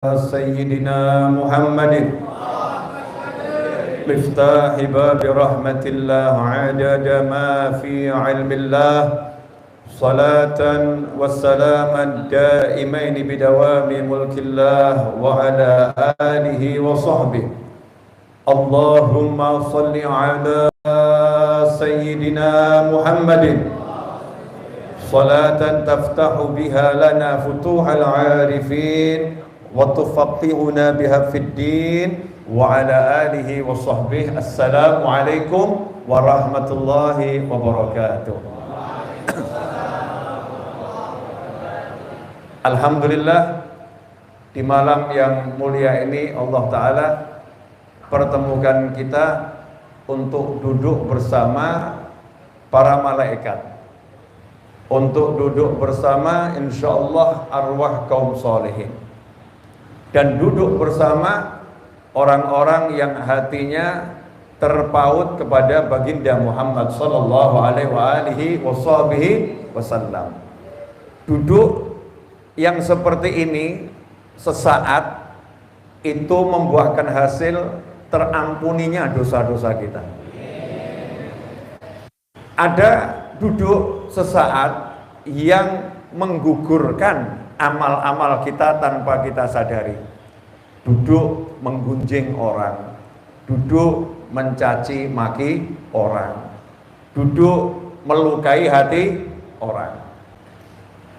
سيدنا محمد مفتاح باب رحمة الله عدد ما في علم الله صلاة وسلاما دائمين بدوام ملك الله وعلى آله وصحبه اللهم صل على سيدنا محمد صلاة تفتح بها لنا فتوح العارفين وتفقهنا بها في الدين وعلى آله وصحبه. Assalamualaikum warahmatullahi wabarakatuh. Alhamdulillah, di malam yang mulia ini Allah Ta'ala pertemukan kita untuk duduk bersama para malaikat, untuk duduk bersama insyaallah arwah kaum solehin, dan duduk bersama orang-orang yang hatinya terpaut kepada baginda Muhammad sallallahu alaihi wasallam. Duduk yang seperti ini sesaat itu membuahkan hasil terampuninya dosa-dosa kita. Ada duduk sesaat yang menggugurkan amal-amal kita tanpa kita sadari. Duduk menggunjing orang, duduk mencaci maki orang, duduk melukai hati orang.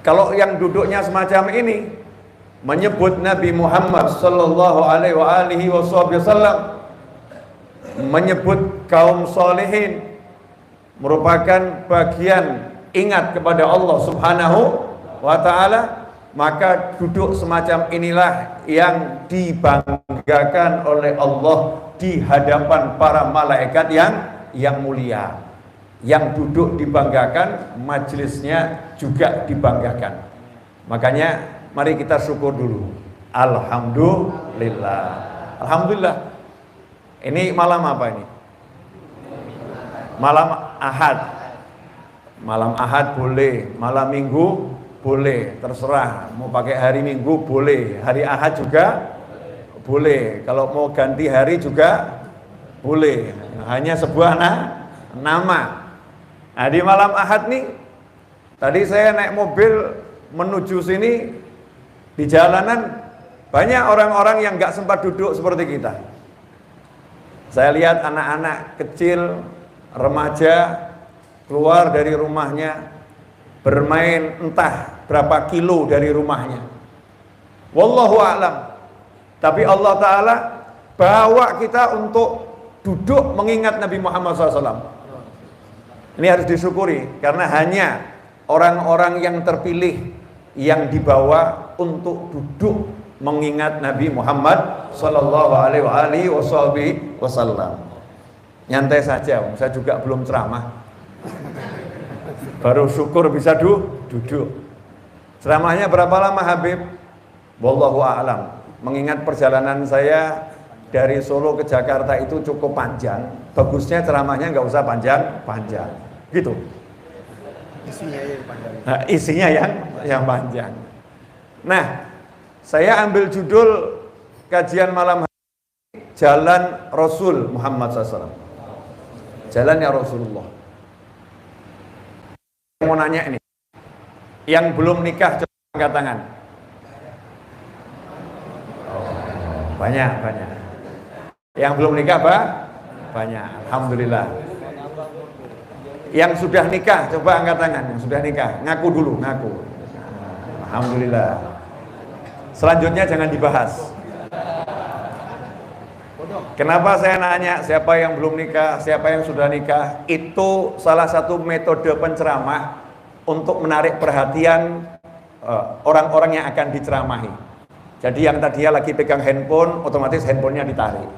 Kalau yang duduknya semacam ini menyebut Nabi Muhammad sallallahu alaihi wasallam, menyebut kaum solehin, merupakan bagian ingat kepada Allah Subhanahu wa ta'ala, maka duduk semacam inilah yang dibanggakan oleh Allah di hadapan para malaikat yang mulia. Yang duduk dibanggakan, majelisnya juga dibanggakan. Makanya mari kita syukur dulu. Alhamdulillah. Alhamdulillah. Ini malam apa ini? Malam Ahad. Malam Ahad boleh, malam Minggu boleh, terserah. Mau pakai hari Minggu boleh, hari Ahad juga boleh. Kalau mau ganti hari juga boleh. Hanya sebuah nama. Nah, di malam Ahad nih, tadi saya naik mobil menuju sini, di jalanan banyak orang-orang yang gak sempat duduk seperti kita. Saya lihat anak-anak kecil, remaja keluar dari rumahnya, bermain entah berapa kilo dari rumahnya. Wallahu a'lam. Tapi Allah Ta'ala bawa kita untuk duduk mengingat Nabi Muhammad SAW. Ini harus disyukuri, karena hanya orang-orang yang terpilih yang dibawa untuk duduk mengingat Nabi Muhammad sallallahu alaihi wasallam. Nyantai saja, saya juga belum ceramah. Baru syukur bisa duduk. Ceramahnya berapa lama Habib? Wallahu a'lam. Mengingat perjalanan saya dari Solo ke Jakarta itu cukup panjang. Bagusnya ceramahnya nggak usah panjang-panjang. Gitu. Isinya yang panjang. Nah, isinya yang panjang. Nah, saya ambil judul kajian malam hari ini, Jalan Rasul Muhammad SAW. Jalannya Rasulullah. Mau nanya ini, yang belum nikah coba angkat tangan. Banyak. Yang belum nikah banyak. Alhamdulillah. Yang sudah nikah coba angkat tangan. Yang sudah nikah, ngaku dulu, ngaku. Alhamdulillah. Selanjutnya jangan dibahas. Kenapa saya nanya siapa yang belum nikah, siapa yang sudah nikah? Itu salah satu metode penceramah untuk menarik perhatian orang-orang yang akan diceramahi. Jadi yang tadinya lagi pegang handphone, otomatis handphonenya ditarik.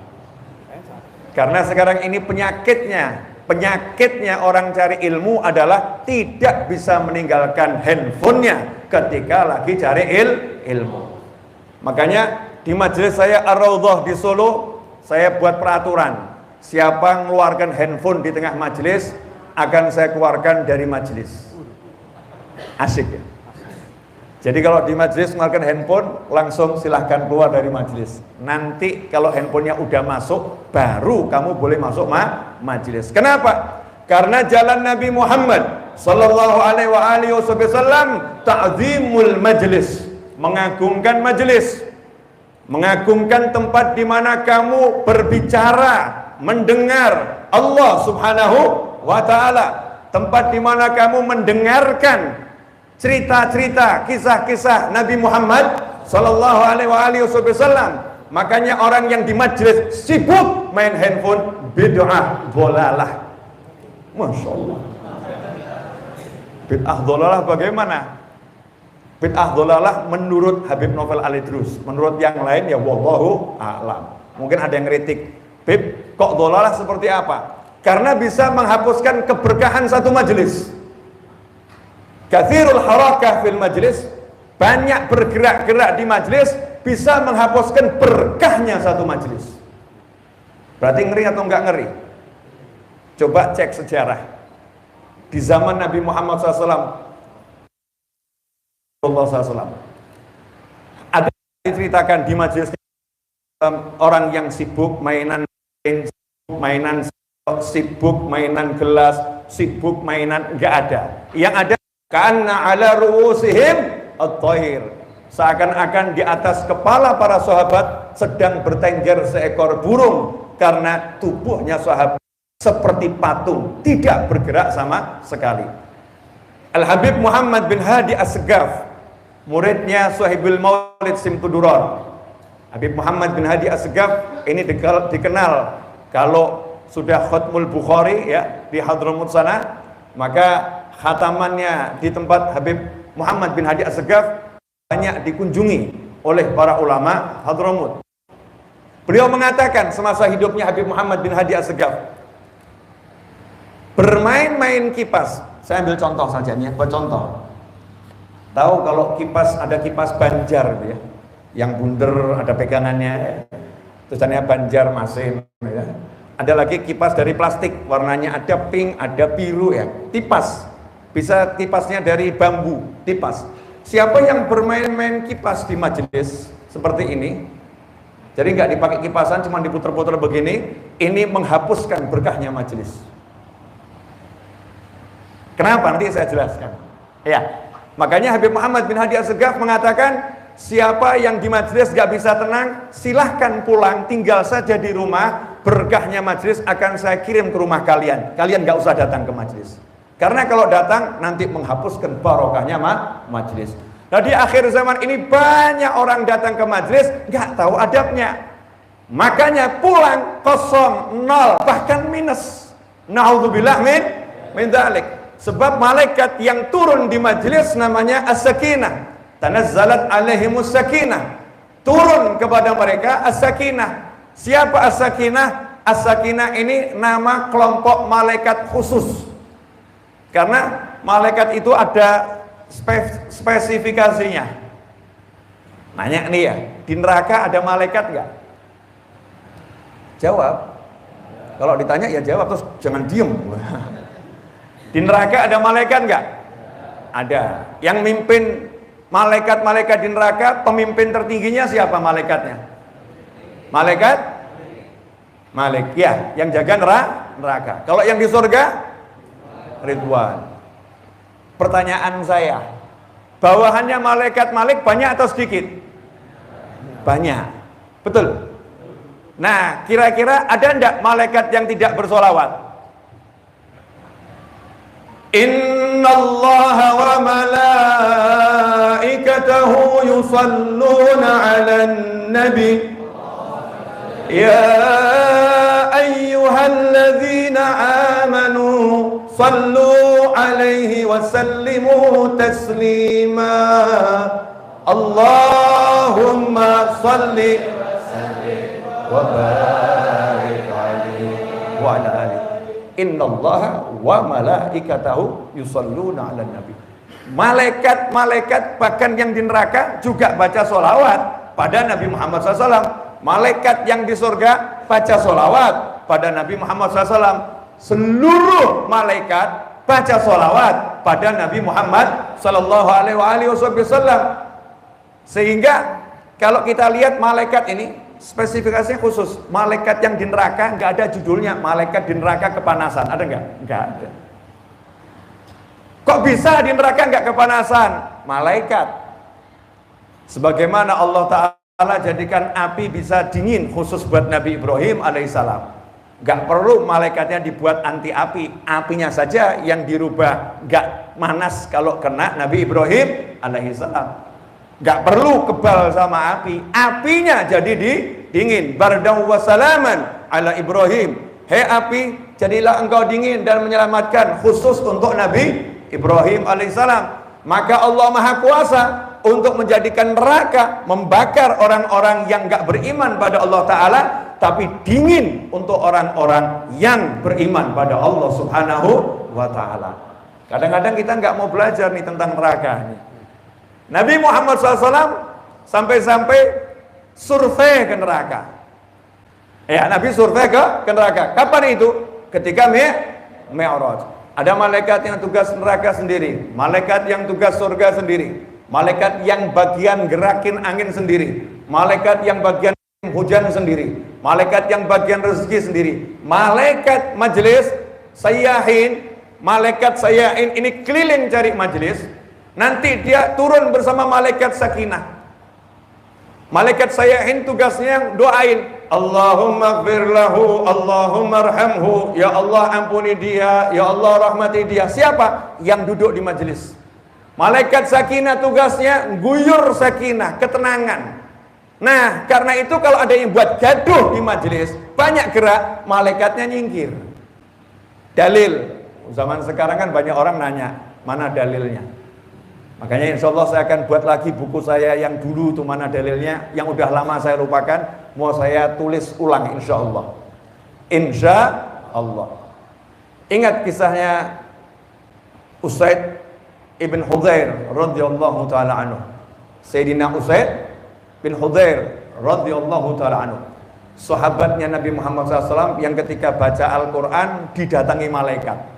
Karena sekarang ini penyakitnya orang cari ilmu adalah tidak bisa meninggalkan handphonenya ketika lagi cari ilmu. Makanya di majelis saya Ar-Raudhah di Solo, saya buat peraturan, siapa mengeluarkan handphone di tengah majelis akan saya keluarkan dari majelis. Asik ya. Jadi kalau di majelis mengeluarkan handphone, langsung silahkan keluar dari majelis. Nanti kalau handphonenya udah masuk, baru kamu boleh masuk majelis. Kenapa? Karena jalan Nabi Muhammad sallallahu alaihi wasallam ta'zimul majlis, mengagungkan majelis, mengagungkan tempat di mana kamu berbicara, mendengar Allah Subhanahu wa taala, tempat di mana kamu mendengarkan cerita-cerita, kisah-kisah Nabi Muhammad sallallahu alaihi wasallam. Makanya orang yang di majelis sibuk main handphone, bid'ah dhalalah. Masya Allah. Bid'ah dhalalah bagaimana? Bid'ah dhalalah menurut Habib Novel Al-Idrus. Menurut yang lain ya wallahu a'lam. Mungkin ada yang kritik, Bib, kok dhalalah seperti apa? Karena bisa menghapuskan keberkahan satu majelis. Katsirul harakah fil majlis, banyak bergerak-gerak di majelis bisa menghapuskan berkahnya satu majelis. Berarti ngeri atau enggak ngeri? Coba cek sejarah. Di zaman Nabi Muhammad SAW, ada diceritakan di majelis orang yang sibuk mainan gelas, sibuk mainan, enggak ada. Yang ada karena ala ru'usihim at-thair, seakan-akan di atas kepala para sahabat sedang bertengger seekor burung, karena tubuhnya sahabat seperti patung, tidak bergerak sama sekali. Al-Habib Muhammad bin Hadi As-Segaf, muridnya Suhaibul Maulid Simtuduron. Habib Muhammad bin Hadi As-Segaf ini dikenal kalau sudah khatmul Bukhari ya di Hadramut sana, maka khatamannya di tempat Habib Muhammad bin Hadi As-Segaf banyak dikunjungi oleh para ulama Hadramut. Beliau mengatakan semasa hidupnya Habib Muhammad bin Hadi As-Segaf bermain-main kipas. Saya ambil contoh saja nih, buat contoh. Tahu kalau kipas, ada kipas Banjar ya, yang bunder ada pegangannya, tulisannya Banjarmasin ya. Ada lagi kipas dari plastik, warnanya ada pink, ada biru ya, tipas. Bisa kipasnya dari bambu, tipas. Siapa yang bermain-main kipas di majelis seperti ini, jadi nggak dipakai kipasan, cuma diputer-puter begini, ini menghapuskan berkahnya majelis. Kenapa? Nanti saya jelaskan. Ya, makanya Habib Muhammad bin Hadi As-Segaf mengatakan, siapa yang di majelis nggak bisa tenang, silahkan pulang, tinggal saja di rumah, berkahnya majelis akan saya kirim ke rumah kalian. Kalian nggak usah datang ke majelis. Karena kalau datang nanti menghapuskan barokahnya majelis. Nah, di akhir zaman ini banyak orang datang ke majelis nggak tahu adabnya. Makanya pulang kosong, nol, bahkan minus. Na'udzubillah min dzalik. Sebab malaikat yang turun di majelis namanya as-sakinah. Tanazzalat alaihimus sakinah. Turun kepada mereka as-sakinah. Siapa as-sakinah? As-sakinah ini nama kelompok malaikat khusus. Karena malaikat itu ada spesifikasinya. Nanya nih ya, di neraka ada malaikat nggak? Jawab. Kalau ditanya ya jawab, terus jangan diem. Di neraka ada malaikat nggak? Ada. Yang mimpin malaikat-malaikat di neraka, pemimpin tertingginya siapa malaikatnya? Malaikat? Ya, yang jaga neraka. Kalau yang di surga? Ridwan. Pertanyaan saya, bawahannya malaikat banyak atau sedikit? Banyak. Betul? Nah, kira-kira ada enggak malaikat yang tidak bersolawat? Innallaha wa malaikatahu yusalluna 'alan nabi ya ayyuhalladzina amanu sallu 'alaihi wa sallimu taslima. Allahumma salli wa barik alaihi wa ala alihi. Innallaha wa malaikatahu yusalluna 'alan nabi. Malaikat-malaikat bahkan yang di neraka juga baca sholawat pada Nabi Muhammad SAW. Malaikat yang di surga baca sholawat pada Nabi Muhammad SAW. Seluruh malaikat baca sholawat pada Nabi Muhammad SAW. Sehingga kalau kita lihat malaikat ini spesifikasinya khusus. Malaikat yang di neraka nggak ada judulnya malaikat di neraka kepanasan. Ada nggak? Nggak ada. Kok bisa di neraka nggak kepanasan? Malaikat. Sebagaimana Allah Ta'ala jadikan api bisa dingin khusus buat Nabi Ibrahim alaihissalam. Nggak perlu malaikatnya dibuat anti api. Apinya saja yang dirubah nggak panas kalau kena Nabi Ibrahim alaihissalam. Nggak perlu kebal sama api. Apinya jadi dingin. Bardahu wa salaman ala Ibrahim. Hei api, jadilah engkau dingin dan menyelamatkan khusus untuk Nabi Ibrahim alaihissalam. Maka Allah Maha Kuasa untuk menjadikan neraka membakar orang-orang yang nggak beriman pada Allah Ta'ala, tapi dingin untuk orang-orang yang beriman pada Allah Subhanahu wa Ta'ala. Kadang-kadang kita nggak mau belajar nih tentang neraka nih. Nabi Muhammad SAW sampai-sampai survei ke neraka. Ya, Nabi survei ke neraka. Kapan itu? Ketika Mi'raj. Ada malaikat yang tugas neraka sendiri, malaikat yang tugas surga sendiri, malaikat yang bagian gerakin angin sendiri, malaikat yang bagian hujan sendiri, malaikat yang bagian rezeki sendiri, malaikat majelis sayyahin, malaikat sayyahin ini keliling cari majelis. Nanti dia turun bersama malaikat sakinah. Malaikat sayyahin tugasnya doain, Allahumma gfir lahu, Allahumma arhamhu, ya Allah ampuni dia, ya Allah rahmati dia. Siapa? Yang duduk di majelis. Malaikat sakinah tugasnya guyur sakinah, ketenangan. Nah, karena itu kalau ada yang buat gaduh di majelis, banyak gerak, malaikatnya nyingkir. Dalil. Zaman sekarang kan banyak orang nanya, mana dalilnya? Makanya insya Allah saya akan buat lagi buku saya yang dulu tuh mana dalilnya, yang udah lama saya lupakan, mau saya tulis ulang insya Allah. Insya Allah. Ingat kisahnya Usaid ibn Hudzair radhiyallahu taala anhu. Sayyidina Usaid bin Hudzair radhiyallahu taala anhu. Sahabatnya Nabi Muhammad SAW yang ketika baca Al-Quran didatangi malaikat.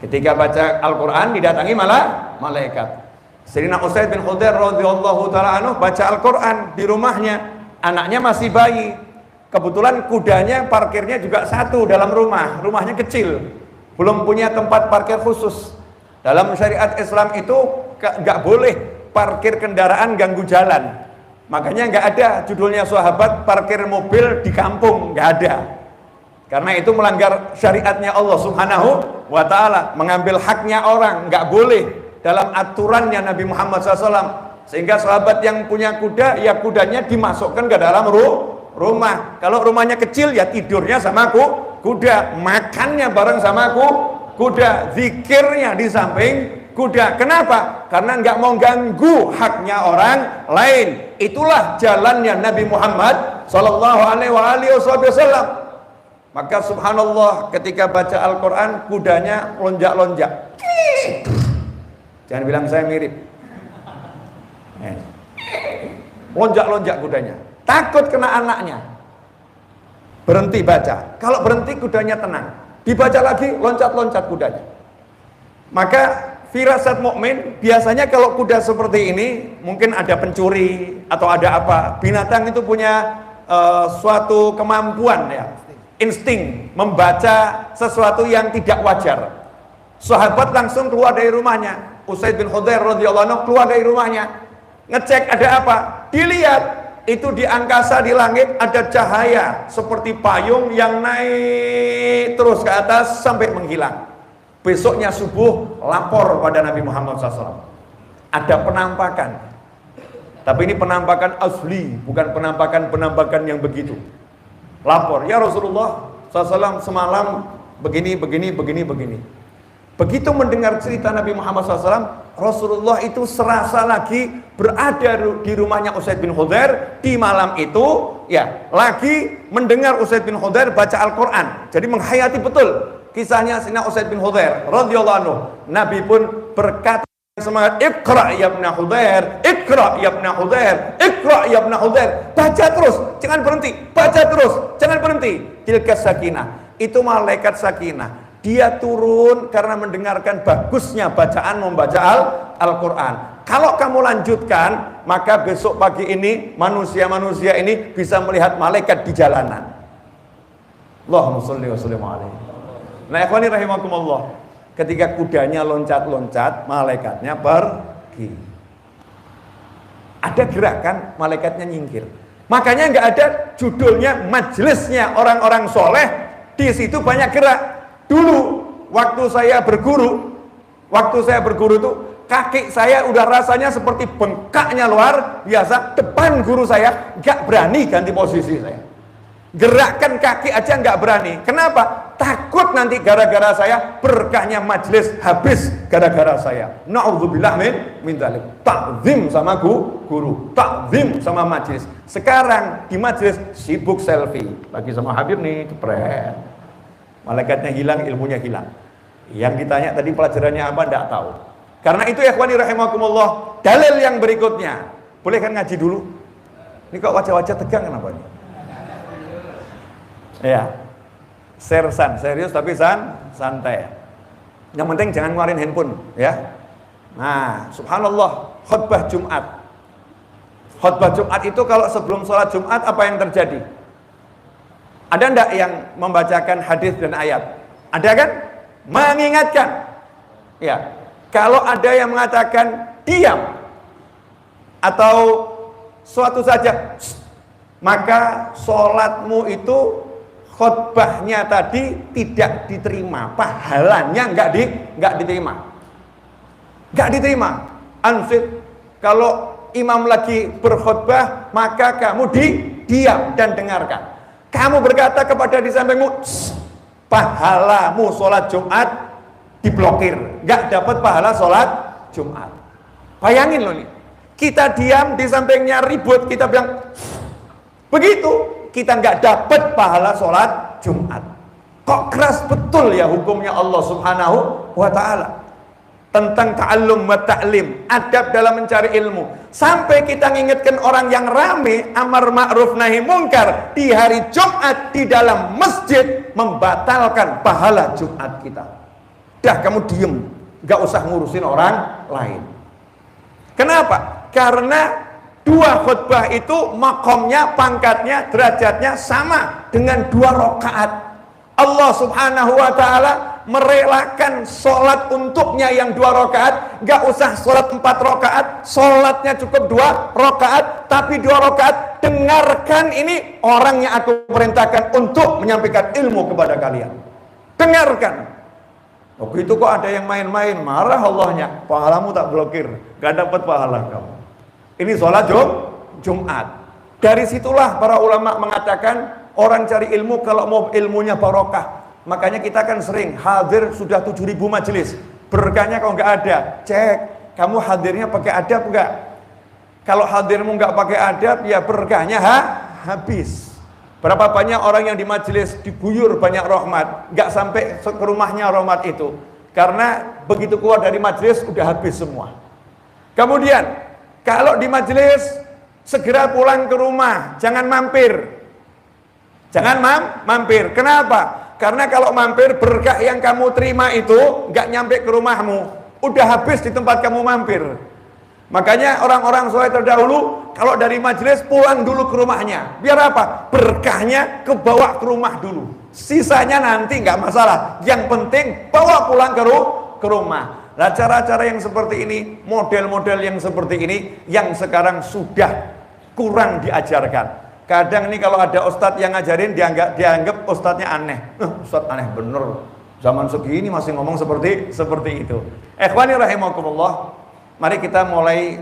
Ketika baca Al-Quran didatangi malah malaikat. Sayyidina Usaid bin Hudzair radhiyallahu taala anhu baca Al-Quran di rumahnya, anaknya masih bayi. Kebetulan kudanya parkirnya juga satu dalam rumah, rumahnya kecil, belum punya tempat parkir khusus. Dalam syariat Islam itu nggak boleh parkir kendaraan ganggu jalan. Makanya nggak ada judulnya sahabat parkir mobil di kampung, nggak ada. Karena itu melanggar syariatnya Allah Subhanahu wa Ta'ala, mengambil haknya orang, nggak boleh dalam aturannya Nabi Muhammad SAW. Sehingga sahabat yang punya kuda, ya kudanya dimasukkan ke dalam rumah. Kalau rumahnya kecil, ya tidurnya sama kuda, makannya bareng sama kuda, zikirnya di samping kuda. Kenapa? Karena nggak mau ganggu haknya orang lain. Itulah jalannya Nabi Muhammad SAW. Maka subhanallah ketika baca Al-Quran kudanya lonjak-lonjak. Jangan bilang saya mirip. Lonjak-lonjak kudanya. Takut kena anaknya. Berhenti baca. Kalau berhenti kudanya tenang. Dibaca lagi loncat-loncat kudanya. Maka firasat mukmin biasanya kalau kuda seperti ini mungkin ada pencuri atau ada apa. Binatang itu punya suatu kemampuan ya. Insting membaca sesuatu yang tidak wajar. Sahabat langsung keluar dari rumahnya. Usaid bin Hudzair radhiyallahu anhu keluar dari rumahnya, ngecek ada apa. Dilihat itu di angkasa, di langit ada cahaya seperti payung yang naik terus ke atas sampai menghilang. Besoknya subuh lapor pada Nabi Muhammad SAW. Ada penampakan, tapi ini penampakan asli, bukan penampakan yang begitu. Lapor, ya Rasulullah SAW semalam begini. Begitu mendengar cerita Nabi Muhammad SAW, Rasulullah itu serasa lagi berada di rumahnya Usaid bin Hudzair di malam itu, ya lagi mendengar Usaid bin Hudzair baca Al-Quran. Jadi menghayati betul kisahnya Sayyidina Usaid bin Hudzair radhiyallahu anhu. Nabi pun berkata semangat, Iqra ya ibn Hudzair, Iqra ya ibn Hudzair, Iqra ya ibn Hudzair. Baca terus, jangan berhenti. Baca terus, jangan berhenti. Tilka sakinah. Itu malaikat sakinah. Dia turun karena mendengarkan bagusnya bacaan membaca Al-Quran. Kalau kamu lanjutkan, maka besok pagi ini manusia-manusia ini bisa melihat malaikat di jalanan. Allahumma sholli wa sallim alaihi. Nah, ikhwani rahimakumullah, ketika kudanya loncat-loncat, malaikatnya pergi. Ada gerakan, malaikatnya nyingkir. Makanya nggak ada judulnya majelisnya orang-orang soleh. Di situ banyak gerak. Dulu waktu saya berguru itu kaki saya udah rasanya seperti bengkaknya luar biasa. Depan guru saya nggak berani ganti posisi saya. Gerakan kaki aja nggak berani. Kenapa? Takut nanti gara-gara saya berkahnya majelis habis gara-gara saya. Na'udzubillah min dzalik. Takzim sama guru, takzim sama majelis. Sekarang di majelis sibuk selfie. Lagi sama Habib nih, jepret. Malaikatnya hilang, ilmunya hilang. Yang ditanya tadi pelajarannya apa enggak tahu. Karena itu ya ikhwani rahimakumullah, dalil yang berikutnya. Boleh kan ngaji dulu? Ini kok wajah-wajah tegang kenapa nih? Ya, sersan, serius tapi santai. Yang penting jangan ngeluarin handphone, ya. Nah, subhanallah, khutbah Jumat. Khutbah Jumat itu kalau sebelum sholat Jumat apa yang terjadi? Ada enggak yang membacakan hadis dan ayat? Ada kan? Mengingatkan. Ya. Kalau ada yang mengatakan diam atau suatu saja, maka sholatmu itu khutbahnya tadi tidak diterima, pahalanya nggak diterima. Ansit, kalau imam lagi berkhutbah, maka kamu diam dan dengarkan. Kamu berkata kepada di sampingmu, pahalamu sholat Jumat diblokir, nggak dapat pahala sholat Jumat. Bayangin loh nih, kita diam di sampingnya ribut, kita bilang begitu. Kita nggak dapat pahala sholat Jumat. Kok keras betul ya hukumnya Allah Subhanahu wa ta'ala tentang ta'allum wa ta'lim, adab dalam mencari ilmu. Sampai kita ngingetkan orang yang rame amar ma'ruf nahi mungkar di hari Jumat di dalam masjid membatalkan pahala Jumat kita. Dah kamu diem, nggak usah ngurusin orang lain. Kenapa? Karena dua khutbah itu makomnya, pangkatnya, derajatnya sama dengan 2 rakaat. Allah Subhanahu wa ta'ala merelakan sholat untuknya yang 2 rakaat. Gak usah sholat 4 rakaat, sholatnya cukup 2 rakaat. Tapi 2 rakaat, dengarkan ini orang yang aku perintahkan untuk menyampaikan ilmu kepada kalian. Dengarkan. Begitu kok ada yang main-main, marah Allahnya, pahalamu tak blokir, gak dapat pahala kamu. Ini sholat Jumat. Dari situlah para ulama mengatakan orang cari ilmu kalau mau ilmunya barokah. Makanya kita kan sering hadir sudah 7.000 majelis. Berkahnya kalau nggak ada, cek kamu hadirnya pakai adab nggak? Kalau hadirmu nggak pakai adab, ya berkahnya habis. Berapa banyak orang yang di majelis diguyur banyak rahmat, nggak sampai ke rumahnya rahmat itu. Karena begitu keluar dari majelis udah habis semua. Kemudian kalau di majelis segera pulang ke rumah, jangan mampir. Jangan mampir. Kenapa? Karena kalau mampir berkah yang kamu terima itu nggak nyampe ke rumahmu, udah habis di tempat kamu mampir. Makanya orang-orang soleh terdahulu kalau dari majelis pulang dulu ke rumahnya. Biar apa? Berkahnya kebawa ke rumah dulu. Sisanya nanti nggak masalah. Yang penting bawa pulang ke rumah. Nah, cara-cara yang seperti ini, model-model yang seperti ini yang sekarang sudah kurang diajarkan. Kadang ini kalau ada ustadz yang ngajarin dianggap ustadznya aneh. Ustadz aneh bener. Zaman segini masih ngomong seperti itu. Ikhwani rahimakumullah, mari kita mulai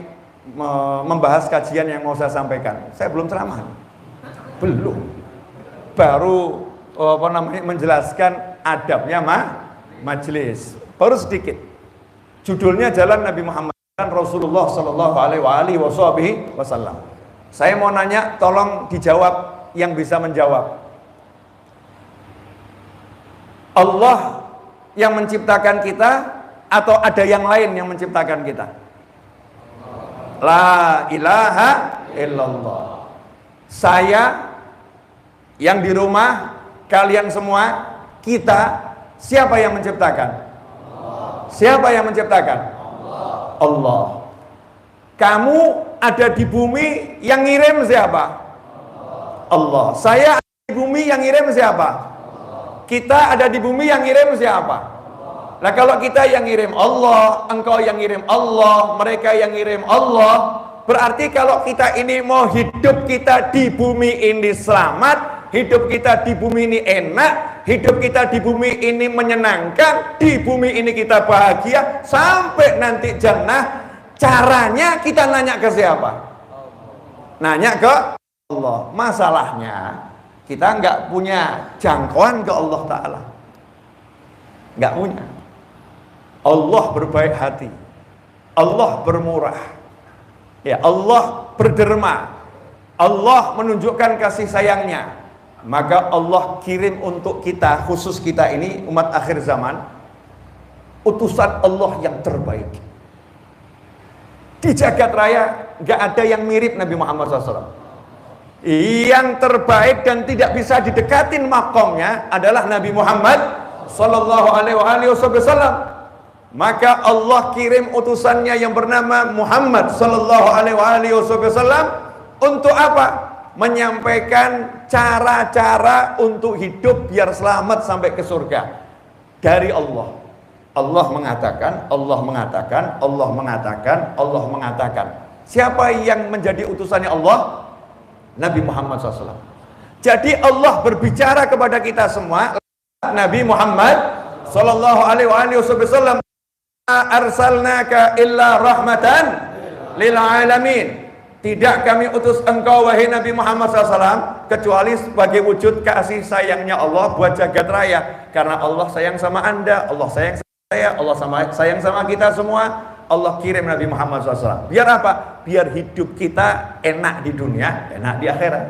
membahas kajian yang mau saya sampaikan. Saya belum ceramah. Belum. Baru menjelaskan adabnya majelis. Baru sedikit. Judulnya Jalan Nabi Muhammad dan Rasulullah Sallallahu Alaihi Wasallam. Saya mau nanya, tolong dijawab yang bisa menjawab. Allah yang menciptakan kita atau ada yang lain yang menciptakan kita? La ilaha illallah. Saya yang di rumah, kalian semua, kita, siapa yang menciptakan? Siapa yang menciptakan? Allah. Kamu ada di bumi, yang ngirim siapa? Allah. Saya ada di bumi, yang ngirim siapa? Kita ada di bumi, yang ngirim siapa? Nah kalau kita yang ngirim Allah, engkau yang ngirim Allah, mereka yang ngirim Allah, berarti kalau kita ini mau hidup kita di bumi ini selamat, hidup kita di bumi ini enak, hidup kita di bumi ini menyenangkan, di bumi ini kita bahagia sampai nanti jannah. Caranya kita nanya ke siapa? Nanya ke Allah. Masalahnya kita nggak punya jangkauan ke Allah Ta'ala, nggak punya. Allah berbaik hati, Allah bermurah, ya Allah berderma, Allah menunjukkan kasih sayangnya. Maka Allah kirim untuk kita, khusus kita ini umat akhir zaman, utusan Allah yang terbaik. Di jagat raya gak ada yang mirip Nabi Muhammad SAW. Yang terbaik dan tidak bisa didekatin makomnya adalah Nabi Muhammad SAW. Maka Allah kirim utusannya yang bernama Muhammad SAW untuk apa? Menyampaikan cara-cara untuk hidup biar selamat sampai ke surga dari Allah. Allah mengatakan, Allah mengatakan, Allah mengatakan, Allah mengatakan. Siapa yang menjadi utusannya Allah? Nabi Muhammad SAW. Jadi Allah berbicara kepada kita semua, Nabi Muhammad SAW, arsalnaka illa rahmatan lil alamin. Tidak kami utus engkau wahai Nabi Muhammad SAW kecuali sebagai wujud kasih sayangnya Allah buat jagat raya. Karena Allah sayang sama anda, Allah sayang sama saya, Allah sayang sama kita semua. Allah kirim Nabi Muhammad SAW. Biar apa? Biar hidup kita enak di dunia, enak di akhirat.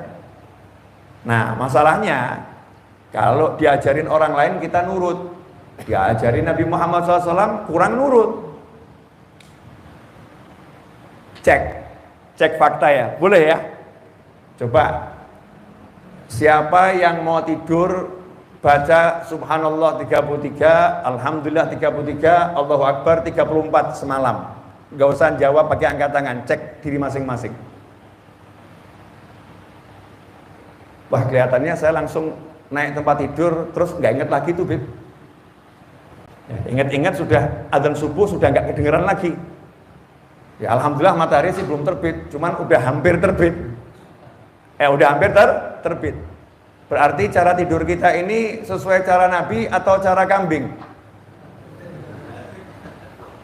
Nah masalahnya kalau diajarin orang lain kita nurut, diajarin Nabi Muhammad SAW kurang nurut. Cek fakta ya, boleh ya? Coba, siapa yang mau tidur baca Subhanallah 33, Alhamdulillah 33, Allahu Akbar 34 semalam? Gak usah jawab pakai angkat tangan, cek diri masing-masing. Wah kelihatannya saya langsung naik tempat tidur, terus gak inget lagi tuh Bib. Ya, ingat-ingat sudah adzan subuh sudah nggak kedengeran lagi. Ya alhamdulillah matahari sih belum terbit, cuman udah hampir terbit. Udah hampir terbit. Berarti cara tidur kita ini sesuai cara Nabi atau cara kambing?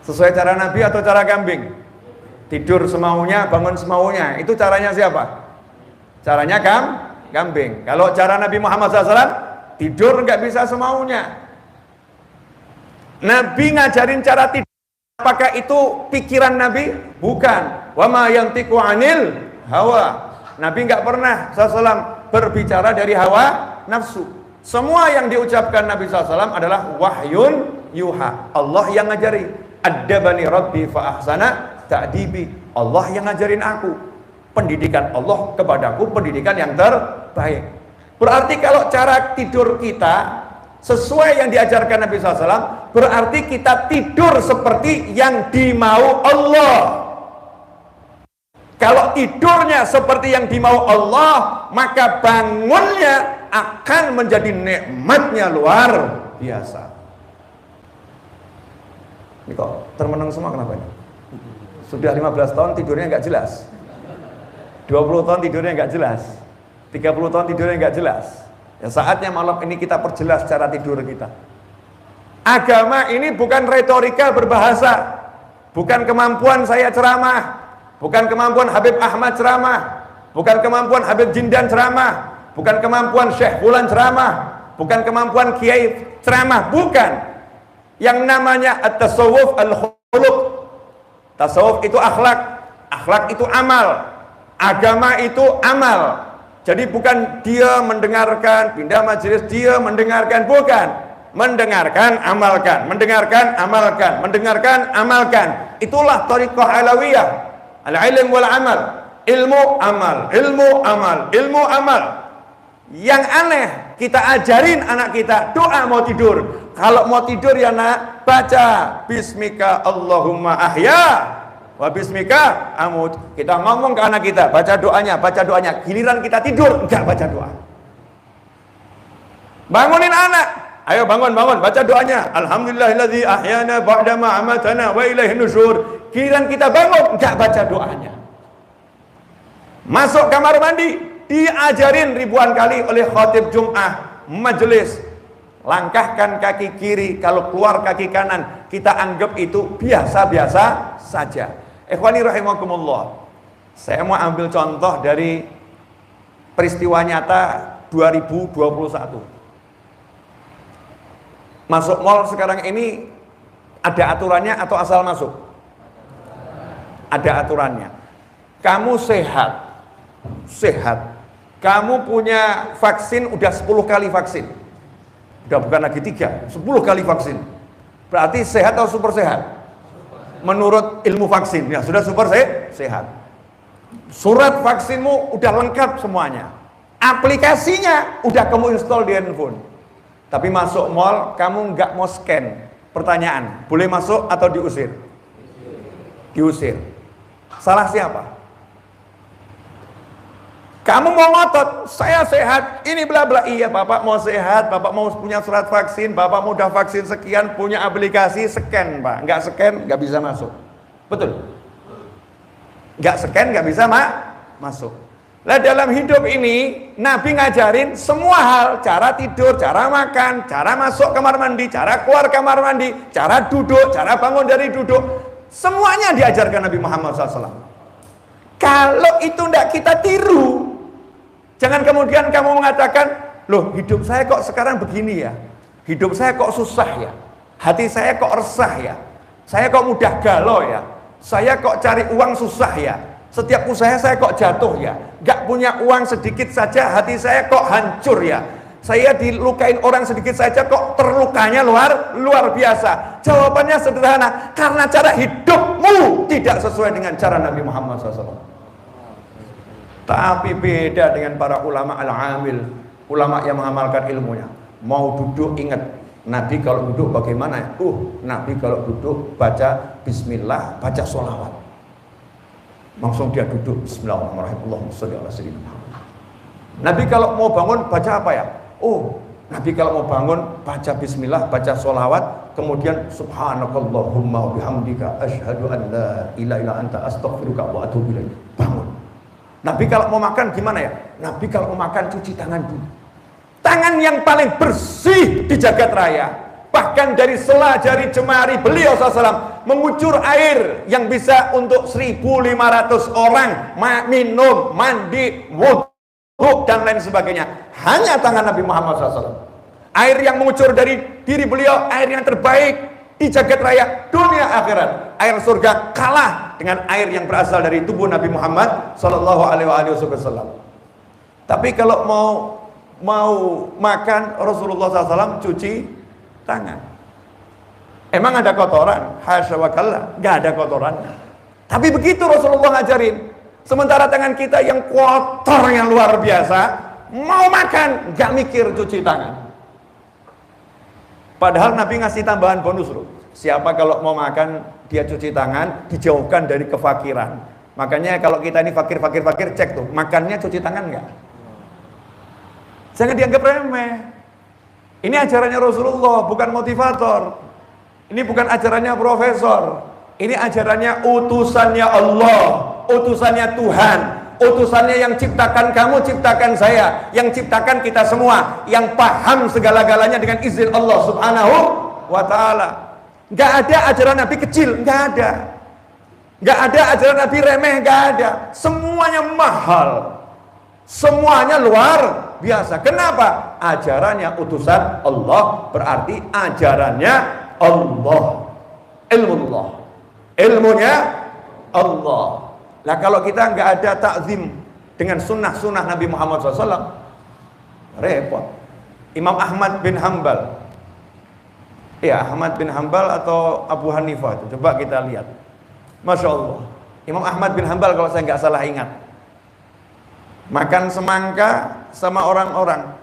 Sesuai cara Nabi atau cara kambing? Tidur semaunya, bangun semaunya. Itu caranya siapa? Caranya kambing. Kalau cara Nabi Muhammad SAW, tidur nggak bisa semaunya. Nabi ngajarin cara tidur. Apakah itu pikiran Nabi? Bukan. Wa ma yantiqu 'anil hawa. Nabi enggak pernah SAW berbicara dari hawa nafsu. Semua yang diucapkan Nabi SAW adalah wahyun yuha. Allah yang ngajari. Addabani rabbi fa ahsana ta'dibi. Allah yang ngajarin aku. Pendidikan Allah kepadaku pendidikan yang terbaik. Berarti kalau cara tidur kita sesuai yang diajarkan Nabi SAW, berarti kita tidur seperti yang dimau Allah. Kalau tidurnya seperti yang dimau Allah, maka bangunnya akan menjadi nikmatnya luar biasa. Ini kok termenung semua kenapa ini? Sudah 15 tahun tidurnya nggak jelas, 20 tahun tidurnya nggak jelas, 30 tahun tidurnya nggak jelas. Ya saatnya malam ini kita perjelas cara tidur kita. Agama ini bukan retorika berbahasa, bukan kemampuan saya ceramah, bukan kemampuan Habib Ahmad ceramah, bukan kemampuan Habib Jindan ceramah, bukan kemampuan Syekh Fulan ceramah, bukan kemampuan Kiai ceramah, bukan. Yang namanya at-tasawuf al-khuluq. Tasawuf itu akhlak, akhlak itu amal, agama itu amal. Jadi bukan dia mendengarkan, pindah majelis, dia mendengarkan, bukan. Mendengarkan, amalkan, mendengarkan, amalkan, mendengarkan, amalkan. Itulah thariqah alawiyah. Al-ilm wal amal. Ilmu, amal, ilmu, amal, ilmu, amal. Yang aneh, kita ajarin anak kita doa mau tidur. Kalau mau tidur ya nak, baca Bismika Allahumma ahya wa bismika amut. Kita ngomong ke anak kita, baca doanya. Giliran kita tidur, enggak baca doa. Bangunin anak, ayo bangun, baca doanya. Alhamdulillahilladzi ahyana ba'dama amatana wa ilaihin nusyur. Giliran kita bangun, enggak baca doanya. Masuk kamar mandi, diajarin ribuan kali oleh khatib Jum'ah, majelis. Langkahkan kaki kiri, kalau keluar kaki kanan, kita anggap itu biasa-biasa saja. Ikhwani rahimakumullah. Saya mau ambil contoh dari peristiwa nyata 2021. Masuk mall sekarang ini ada aturannya atau asal masuk? Ada aturannya. Kamu sehat. Kamu punya vaksin udah 10 kali vaksin. Udah bukan lagi 3, 10 kali vaksin. Berarti sehat atau super sehat? Menurut ilmu vaksin, ya sudah super sehat. Surat vaksinmu udah lengkap semuanya. Aplikasinya udah kamu install di handphone. Tapi masuk mall, kamu nggak mau scan. Pertanyaan, boleh masuk atau diusir? Diusir. Salah siapa? Kamu mau ngotot, saya sehat, ini bla bla. Iya, Bapak mau sehat, Bapak mau punya surat vaksin, Bapak mau udah vaksin sekian, punya aplikasi, scan Pak. Nggak scan, nggak bisa masuk. Betul? Nggak scan, nggak bisa masuk. Lah dalam hidup ini, Nabi ngajarin semua hal, cara tidur, cara makan, cara masuk kamar mandi, cara keluar kamar mandi, cara duduk, cara bangun dari duduk. Semuanya diajarkan Nabi Muhammad SAW. Kalau itu tidak kita tiru, jangan kemudian kamu mengatakan, loh hidup saya kok sekarang begini ya, hidup saya kok susah ya, hati saya kok resah ya, saya kok mudah galau ya, saya kok cari uang susah ya, setiap usaha saya kok jatuh ya, gak punya uang sedikit saja hati saya kok hancur ya, saya dilukain orang sedikit saja kok terlukanya luar biasa. Jawabannya sederhana, karena cara hidupmu tidak sesuai dengan cara Nabi Muhammad SAW. Tapi beda dengan para ulama al-amil, ulama yang mengamalkan ilmunya. Mau duduk ingat, Nabi kalau duduk bagaimana? Nabi kalau duduk baca bismillah, baca sholawat. Langsung dia duduk, bismillahirrahmanirrahim. Nabi kalau mau bangun baca apa ya? Nabi kalau mau bangun baca bismillah, baca sholawat, kemudian subhanakallahumma wa bihamdika asyhadu an la ilaha illa anta astaghfiruka wa atubu ilaik. Bangun. Nabi kalau mau makan gimana ya? Nabi kalau mau makan cuci tangan dulu. Tangan yang paling bersih di jagat raya. Bahkan dari sela jari jemari beliau SAW mengucur air yang bisa untuk 1.500 orang minum, mandi, wudhu dan lain sebagainya. Hanya tangan Nabi Muhammad SAW. Air yang mengucur dari diri beliau, air yang terbaik di jagat raya dunia akhirat. Air surga kalah dengan air yang berasal dari tubuh Nabi Muhammad Sallallahu Alaihi Wasallam. Tapi kalau mau makan, Rasulullah SAW cuci tangan. Emang ada kotoran? Hasya wa kalla, nggak ada kotorannya. Tapi begitu Rasulullah ngajarin. Sementara tangan kita yang kotor yang luar biasa, mau makan nggak mikir cuci tangan. Padahal Nabi ngasih tambahan bonus loh. Siapa kalau mau makan dia cuci tangan, dijauhkan dari kefakiran. Makanya kalau kita ini fakir cek tuh, makannya cuci tangan nggak? Jangan dianggap remeh. Ini ajarannya Rasulullah, bukan motivator. Ini bukan ajarannya profesor. Ini ajarannya utusannya Allah, utusannya Tuhan, utusannya yang ciptakan kamu, ciptakan saya, yang ciptakan kita semua, yang paham segala-galanya dengan izin Allah Subhanahu wa ta'ala. Nggak ada ajaran Nabi kecil, nggak ada. Nggak ada ajaran Nabi remeh, nggak ada. Semuanya mahal, semuanya luar biasa. Kenapa? Ajarannya utusan Allah, berarti ajarannya Allah, ilmunya Allah. Nah kalau kita nggak ada takzim dengan sunnah-sunnah Nabi Muhammad SAW, repot. Imam Ahmad bin Hanbal, Ahmad bin Hanbal atau Abu Hanifah itu, coba kita lihat. Masya Allah, Imam Ahmad bin Hanbal kalau saya nggak salah ingat, makan semangka sama orang-orang,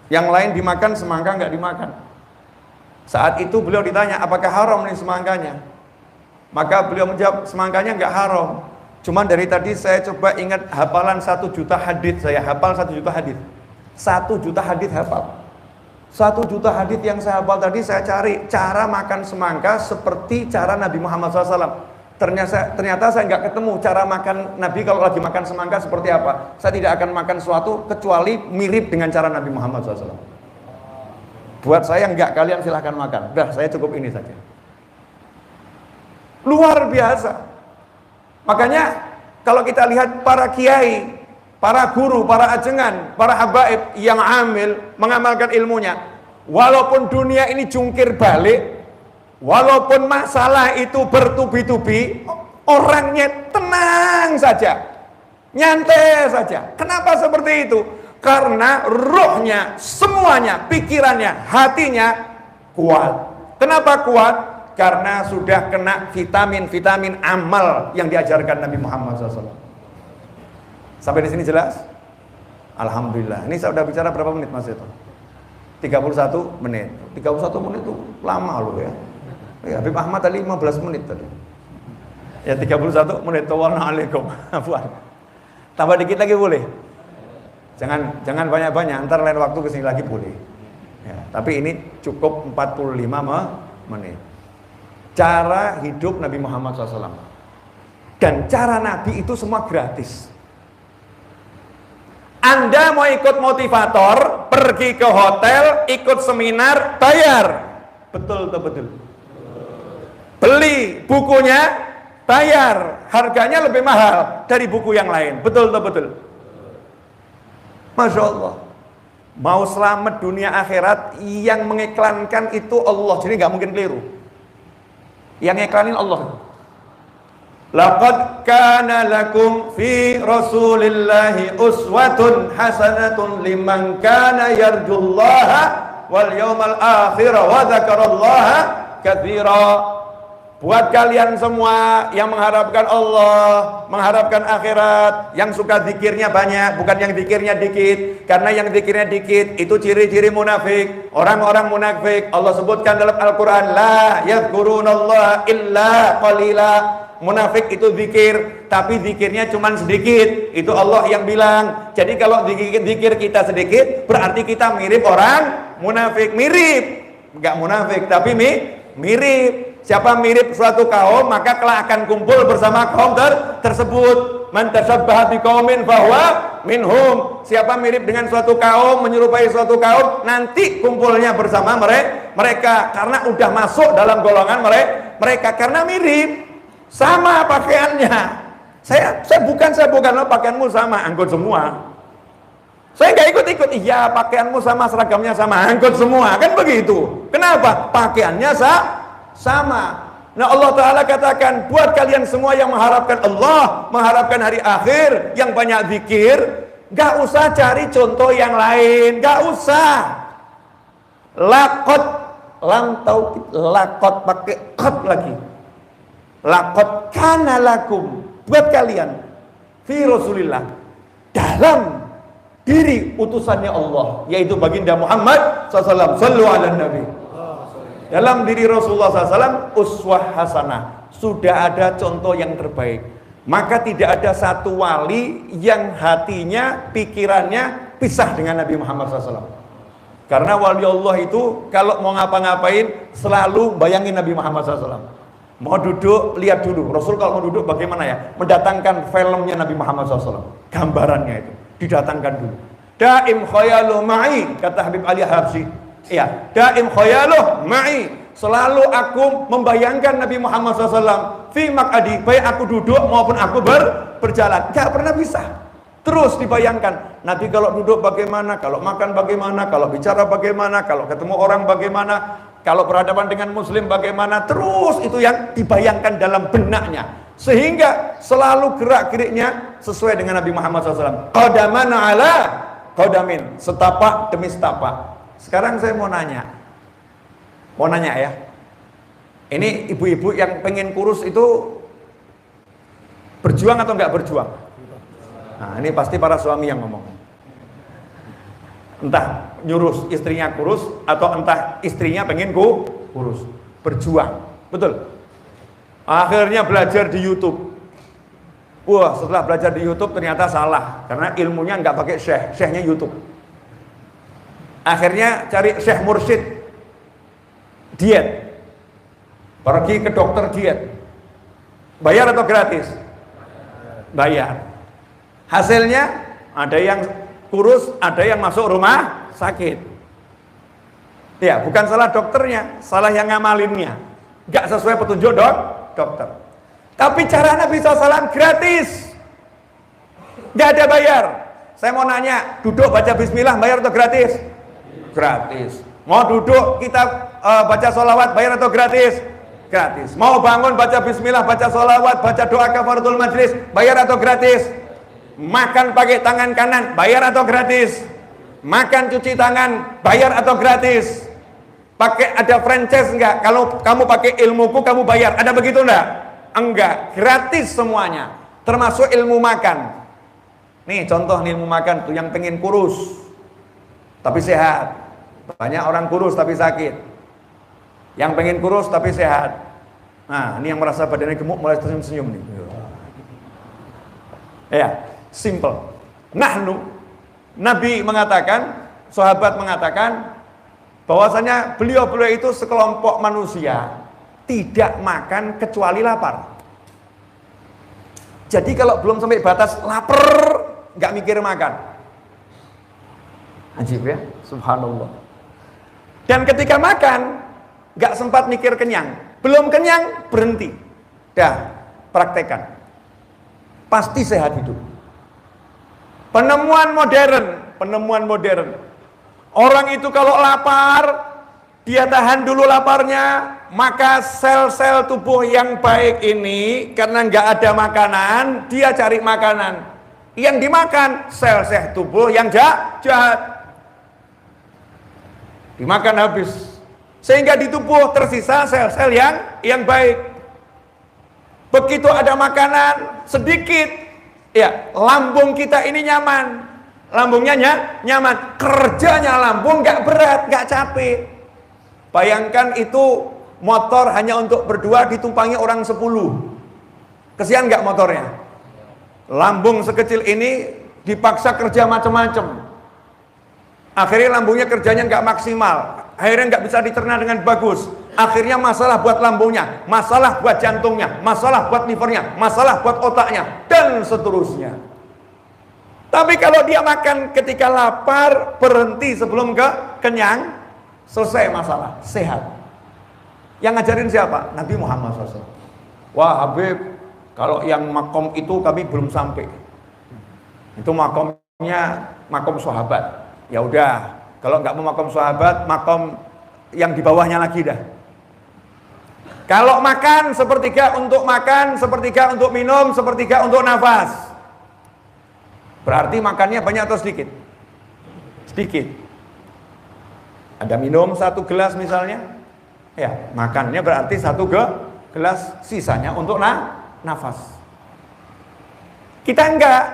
yang lain dimakan, semangka nggak dimakan. Saat itu beliau ditanya, apakah haram nih semangkanya? Maka beliau menjawab, semangkanya nggak haram. Cuman dari tadi saya coba ingat hafalan 1 juta hadits, saya hafal 1 juta hadits. 1 juta hadits hafal. 1 juta hadits yang saya hafal tadi saya cari cara makan semangka seperti cara Nabi Muhammad SAW. Ternyata saya nggak ketemu cara makan Nabi kalau lagi makan semangka seperti apa. Saya tidak akan makan sesuatu kecuali mirip dengan cara Nabi Muhammad SAW. Buat saya nggak, kalian silahkan makan. Udah, saya cukup ini saja. Luar biasa. Makanya kalau kita lihat para kiai, para guru, para ajengan, para habaib yang amil mengamalkan ilmunya, walaupun dunia ini jungkir balik, walaupun masalah itu bertubi-tubi, orangnya tenang saja, nyantai saja. Kenapa seperti itu? Karena rohnya, semuanya, pikirannya, hatinya kuat. Kenapa kuat? Karena sudah kena vitamin-vitamin amal yang diajarkan Nabi Muhammad SAW. Sampai di sini jelas? Alhamdulillah. Ini saya sudah bicara berapa menit Mas itu? 31 menit. 31 menit itu lama loh ya. Ya, Habib Ahmad tadi 15 menit tadi. Ya 31 menit. Waalaikumsalam. Afwan. Tambah dikit lagi boleh? Jangan banyak-banyak, ntar lain waktu kesini lagi boleh ya, tapi ini cukup 45 menit. Cara hidup Nabi Muhammad SAW dan cara Nabi itu semua gratis. Anda mau ikut motivator, pergi ke hotel, ikut seminar, bayar. Betul atau betul? Beli bukunya, bayar. Harganya lebih mahal dari buku yang lain. Betul atau betul? Masya Allah. Mau selamat dunia akhirat, yang mengiklankan itu Allah. Jadi nggak mungkin keliru. Yang ngiklanin Allah. Laqad kana lakum fi Rasulillahi uswatun hasanatun liman kana yarjullaha wal yawmal akhir wa dzakarallaha katsira. Buat kalian semua yang mengharapkan Allah, mengharapkan akhirat, yang suka zikirnya banyak, bukan yang zikirnya dikit. Karena yang zikirnya dikit itu ciri-ciri munafik. Orang-orang munafik Allah sebutkan dalam Al-Quran, la yadhkurunallaha illa qalila. Munafik itu zikir, tapi zikirnya cuma sedikit. Itu Allah yang bilang. Jadi kalau zikir kita sedikit, berarti kita mirip orang munafik. Mirip, enggak munafik, tapi mirip. Siapa mirip suatu kaum, maka kelak akan kumpul bersama kaum tersebut. Man tashabbaha biqaumin fahuwa minhum. Siapa mirip dengan suatu kaum, menyerupai suatu kaum, nanti kumpulnya bersama mereka karena udah masuk dalam golongan mereka karena mirip. Sama pakaiannya. Saya bukan lo pakaianmu sama, angkut semua. Saya nggak ikut-ikut. Iya, pakaianmu sama, seragamnya sama, angkut semua. Kan begitu. Kenapa? Pakaiannya sama. Nah, Allah Ta'ala katakan, buat kalian semua yang mengharapkan Allah, mengharapkan hari akhir, yang banyak zikir, gak usah cari contoh yang lain, gak usah. Laqad, lam tauhid, laqad pakai qad lagi. Laqad kana lakum, buat kalian, fi Rasulillah, dalam diri utusannya Allah, yaitu baginda Muhammad SAW. Sallu ala Nabi. Dalam diri Rasulullah SAW uswah hasanah, sudah ada contoh yang terbaik. Maka tidak ada satu wali yang hatinya, pikirannya pisah dengan Nabi Muhammad SAW. Karena wali Allah itu kalau mau ngapa-ngapain selalu bayangin Nabi Muhammad SAW. Mau duduk, lihat dulu Rasul kalau mau duduk bagaimana ya, mendatangkan filmnya Nabi Muhammad SAW, gambarannya itu didatangkan dulu. Daim khayalu ma'i, kata Habib Ali Habsyi. Ya, daim khayaluh ma'i, selalu aku membayangkan Nabi Muhammad SAW fi maq'adi, baik aku duduk maupun aku berjalan. Gak pernah bisa. Terus dibayangkan Nabi kalau duduk bagaimana, kalau makan bagaimana, kalau bicara bagaimana, kalau ketemu orang bagaimana, kalau berhadapan dengan muslim bagaimana. Terus itu yang dibayangkan dalam benaknya, sehingga selalu gerak-geriknya sesuai dengan Nabi Muhammad SAW. Qadaman ala qadamin, setapak demi setapak. Sekarang saya mau nanya ya, ini ibu-ibu yang pengen kurus itu berjuang atau enggak berjuang? Nah, ini pasti para suami yang ngomong. Entah nyuruh istrinya kurus atau entah istrinya pengen kurus, berjuang, betul? Akhirnya belajar di YouTube. Wah, setelah belajar di YouTube ternyata salah, karena ilmunya nggak pakai syekh, syekhnya YouTube. Akhirnya cari syekh mursyid, diet, pergi ke dokter diet. Bayar atau gratis? Bayar. Hasilnya ada yang kurus, ada yang masuk rumah sakit. Ya, bukan salah dokternya, salah yang ngamalinnya. Nggak sesuai petunjuk dokter. Tapi cara Nabi SAW gratis, nggak ada bayar. Saya mau nanya, duduk baca bismillah bayar atau gratis? Gratis. Mau duduk kita baca sholawat bayar atau gratis? Gratis. Mau bangun baca bismillah, baca sholawat, baca doa kafaratul majlis bayar atau gratis? Makan pakai tangan kanan bayar atau gratis? Makan cuci tangan bayar atau gratis? Pakai ada franchise enggak? Kalau kamu pakai ilmuku kamu bayar, ada begitu enggak? Enggak, gratis semuanya, termasuk ilmu makan. Nih contoh ilmu makan tuh, yang pengen kurus tapi sehat. Banyak orang kurus tapi sakit, yang pengen kurus tapi sehat. Nah, ini yang merasa badannya gemuk mulai senyum-senyum nih. Ya, simple. Nabi mengatakan, sahabat mengatakan bahwasanya beliau itu sekelompok manusia tidak makan kecuali lapar. Jadi kalau belum sampai batas lapar, nggak mikir makan. Ajib ya, subhanallah. Dan ketika makan, nggak sempat mikir kenyang. Belum kenyang, berhenti. Dah, praktekkan. Pasti sehat hidup. Penemuan modern. Orang itu kalau lapar, dia tahan dulu laparnya, maka sel-sel tubuh yang baik ini karena nggak ada makanan, dia cari makanan. Yang dimakan sel-sel tubuh yang jahat, dimakan habis, sehingga di tubuh tersisa sel-sel yang baik. Begitu ada makanan sedikit, ya lambung kita ini nyaman, lambungnya nyaman, kerjanya lambung nggak berat, nggak capek. Bayangkan itu motor hanya untuk berdua ditumpangi orang 10. Kesian nggak motornya? Lambung sekecil ini dipaksa kerja macam-macam. Akhirnya lambungnya kerjanya nggak maksimal. Akhirnya nggak bisa dicerna dengan bagus. Akhirnya masalah buat lambungnya, masalah buat jantungnya, masalah buat livernya, masalah buat otaknya, dan seterusnya. Tapi kalau dia makan ketika lapar, berhenti sebelum kenyang, selesai masalah, sehat. Yang ngajarin siapa? Nabi Muhammad SAW. Wah Habib, kalau yang makom itu kami belum sampai. Itu makomnya makom sahabat. Ya udah, kalau nggak mau makom sahabat, makom yang di bawahnya lagi dah. Kalau makan, sepertiga untuk makan, sepertiga untuk minum, sepertiga untuk nafas. Berarti makannya banyak atau sedikit? Sedikit. Ada minum 1 gelas misalnya, ya makannya berarti 1 gelas, sisanya untuk nafas. Kita enggak,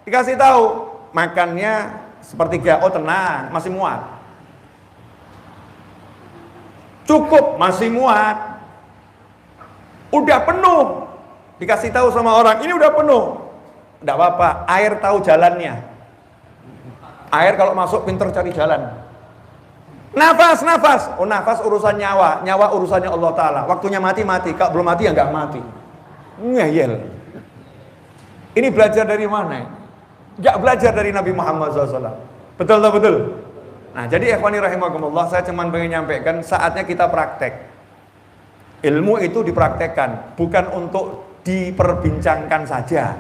dikasih tahu makannya sepertiga, oh tenang, masih muat. Cukup, masih muat. Udah penuh, dikasih tahu sama orang, ini udah penuh. Enggak apa-apa, air tahu jalannya. Air kalau masuk pinter cari jalan. Nafas. Oh nafas urusan nyawa urusannya Allah Ta'ala. Waktunya mati, kalau belum mati ya nggak mati. Ngeyel. Ini belajar dari mana? Nggak belajar dari Nabi Muhammad SAW. Betul tak betul? Nah jadi ikhwani rahimakumullah, saya cuma pengen nyampaikan saatnya kita praktek. Ilmu itu dipraktekkan, bukan untuk diperbincangkan saja.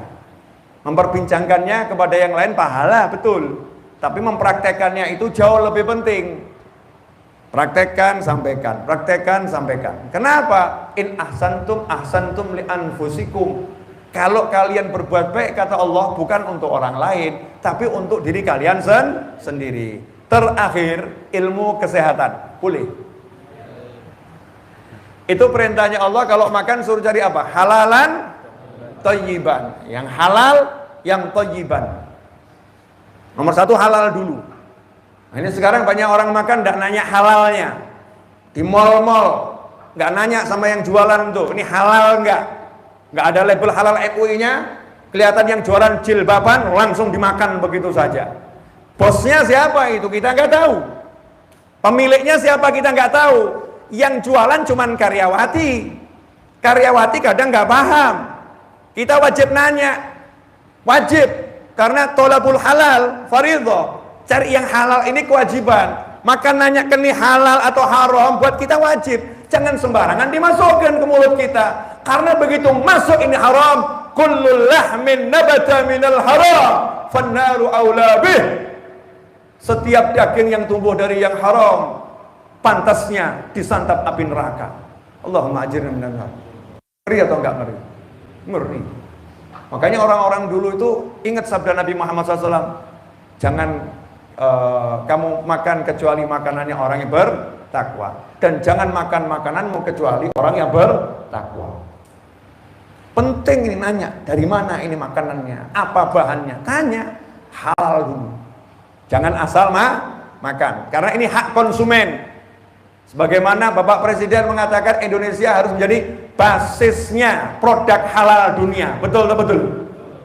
Memperbincangkannya kepada yang lain pahala, betul. Tapi mempraktekannya itu jauh lebih penting. Praktekkan, sampaikan. Praktekkan, sampaikan. Kenapa? In ahsantum li anfusikum. Kalau kalian berbuat baik, kata Allah, bukan untuk orang lain, tapi untuk diri kalian sendiri. Terakhir, ilmu kesehatan. Boleh. Itu perintahnya Allah, kalau makan suruh cari apa? Halalan, thayyiban. Yang halal, yang thayyiban. Nomor 1 halal dulu. Nah, ini sekarang banyak orang makan tidak nanya halalnya. Di mal-mal nggak nanya sama yang jualan tuh, ini halal nggak ada label halal MUI-nya, kelihatan yang jualan jilbaban langsung dimakan begitu saja. Bosnya siapa itu kita nggak tahu, pemiliknya siapa kita nggak tahu, yang jualan cuman karyawati kadang nggak paham, kita wajib nanya, wajib, karena tolabul halal fardhu, cari yang halal ini kewajiban, maka nanya ini halal atau haram buat kita wajib, jangan sembarangan dimasukkan ke mulut kita, karena begitu masuk ini haram, kullul lahmin nabata minal haram fannaru aula bih, setiap daging yang tumbuh dari yang haram pantasnya disantap api neraka. Allahumma ajirna minan nar. Ngeri atau enggak ngeri? Ngeri. Makanya orang-orang dulu itu ingat sabda Nabi Muhammad SAW, jangan kamu makan kecuali makanannya orang yang bertakwa, dan jangan makan makananmu kecuali orang yang bertakwa. Penting ini nanya, dari mana ini makanannya, apa bahannya, tanya, halal dulu. Jangan asal makan, karena ini hak konsumen. Sebagaimana Bapak Presiden mengatakan Indonesia harus menjadi basisnya produk halal dunia. Betul atau betul?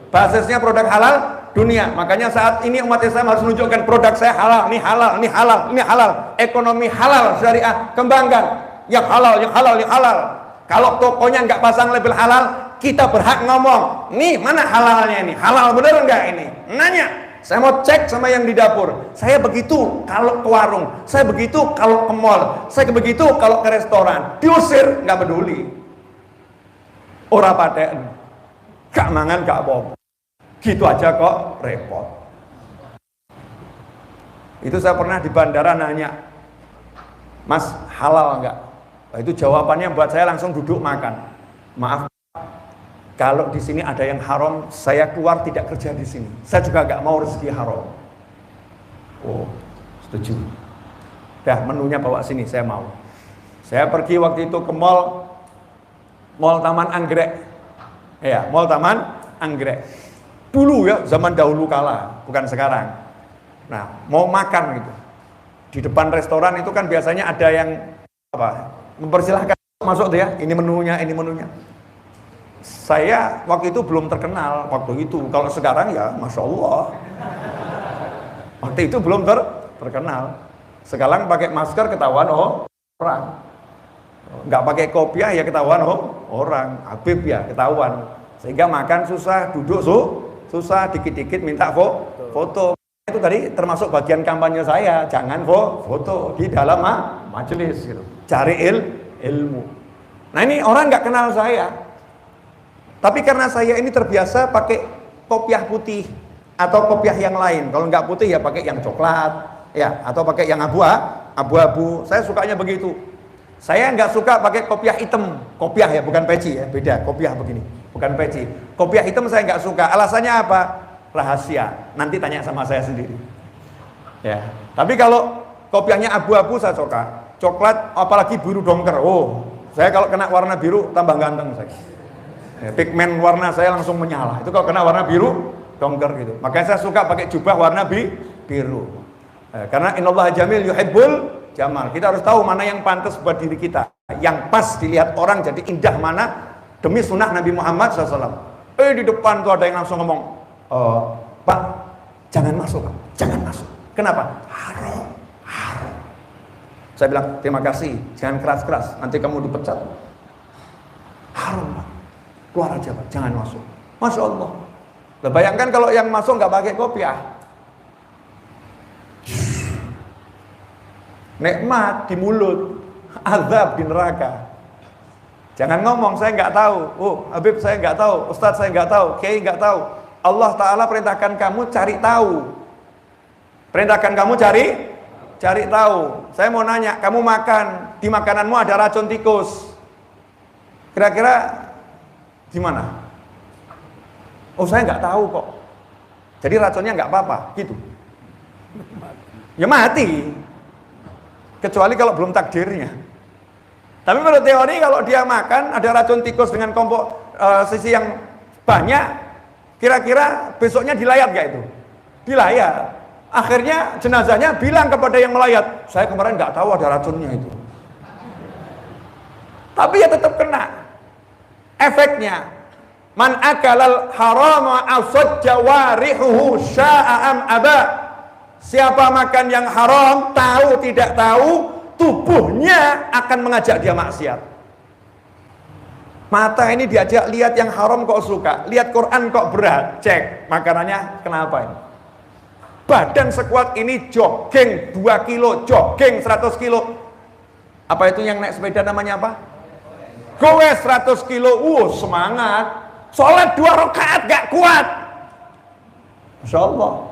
Basisnya produk halal dunia. Makanya saat ini umat Islam harus menunjukkan produk saya halal, ini halal, ini halal, ini halal. Ekonomi halal syariah kembangkan. Yang halal, yang halal, yang halal. Kalau tokonya nggak pasang label halal, kita berhak ngomong, nih mana halalnya ini, halal bener nggak ini? Nanya. Saya mau cek sama yang di dapur. Saya begitu kalau ke warung, saya begitu kalau ke mall, saya begitu kalau ke restoran. Diusir, nggak peduli. Ora paten, gak mangan gak apa-apa. Gitu aja kok repot. Itu saya pernah di bandara nanya, Mas halal nggak? Nah, itu jawabannya buat saya langsung duduk makan. Maaf, kalau di sini ada yang haram, saya keluar tidak kerja di sini. Saya juga nggak mau rezeki haram. Oh, setuju. Dah menunya bawa sini, saya mau. Saya pergi waktu itu ke mall Taman Anggrek. Ya, Mall Taman Anggrek. Dulu ya, zaman dahulu kala, bukan sekarang. Nah, mau makan gitu. Di depan restoran itu kan biasanya ada yang mempersilahkan masuk tuh ya, ini menunya, ini menunya. Saya waktu itu belum terkenal waktu itu. Kalau sekarang ya Masya Allah. Waktu itu belum terkenal. Sekarang pakai masker ketahuan orang. Nggak pakai kopiah ya ketahuan orang. Habib ya ketahuan. Sehingga makan susah, duduk susah, dikit-dikit minta foto. Itu tadi termasuk bagian kampanye saya. Jangan foto di dalam majelis gitu. Cari ilmu. Nah ini orang nggak kenal saya. Tapi karena saya ini terbiasa pakai kopiah putih atau kopiah yang lain. Kalau nggak putih ya pakai yang coklat, ya, atau pakai yang abu-abu. Saya sukanya begitu. Saya nggak suka pakai kopiah hitam. Kopiah ya, bukan peci ya, beda. Kopiah begini, bukan peci. Kopiah hitam saya nggak suka. Alasannya apa? Rahasia. Nanti tanya sama saya sendiri. Ya. Tapi kalau kopiahnya abu-abu saya suka. Coklat, apalagi biru dongker. Oh, saya kalau kena warna biru tambah ganteng saya. Ya, pigmen warna saya langsung menyala. Itu kalau kena warna biru, dongker gitu. Makanya saya suka pakai jubah warna biru. Karena innallaha jamil yuhibbul jamal. Kita harus tahu mana yang pantas buat diri kita. Yang pas dilihat orang jadi indah mana demi sunnah Nabi Muhammad SAW. Di depan tuh ada yang langsung ngomong, Pak, jangan masuk. Jangan masuk. Kenapa? Haram. Saya bilang, terima kasih. Jangan keras-keras. Nanti kamu dipecat. Haram, Pak. Keluar aja Pak, jangan masuk. Masya Allah. Nah, bayangkan kalau yang masuk nggak pakai kopiah. Nikmat di mulut, azab di neraka. Jangan ngomong saya nggak tahu. Oh, Habib saya nggak tahu, Ustadz saya nggak tahu, Kiai nggak tahu. Allah Ta'ala perintahkan kamu cari tahu. Perintahkan kamu cari tahu. Saya mau nanya, kamu makan, di makananmu ada racun tikus. Kira-kira gimana? Oh saya nggak tahu kok. Jadi racunnya nggak apa-apa, gitu. Ya mati. Kecuali kalau belum takdirnya. Tapi menurut teori kalau dia makan ada racun tikus dengan sisi yang banyak, kira-kira besoknya dilayat nggak itu? Dilayat. Akhirnya jenazahnya bilang kepada yang melayat, saya kemarin nggak tahu ada racunnya itu. Tapi ya tetap kena efeknya. Man akalal harama asad jawarihuhu sya'am aba. Siapa makan yang haram, tahu tidak tahu, tubuhnya akan mengajak dia maksiat. Mata ini diajak lihat yang haram kok suka, lihat Quran kok berat, cek makanannya kenapa ini. Badan sekuat ini jogging 2 kilo, jogging 100 kilo. Apa itu yang naik sepeda namanya apa? Goes 100 kilo, semangat. Sholat 2 rakaat gak kuat. Masya Allah.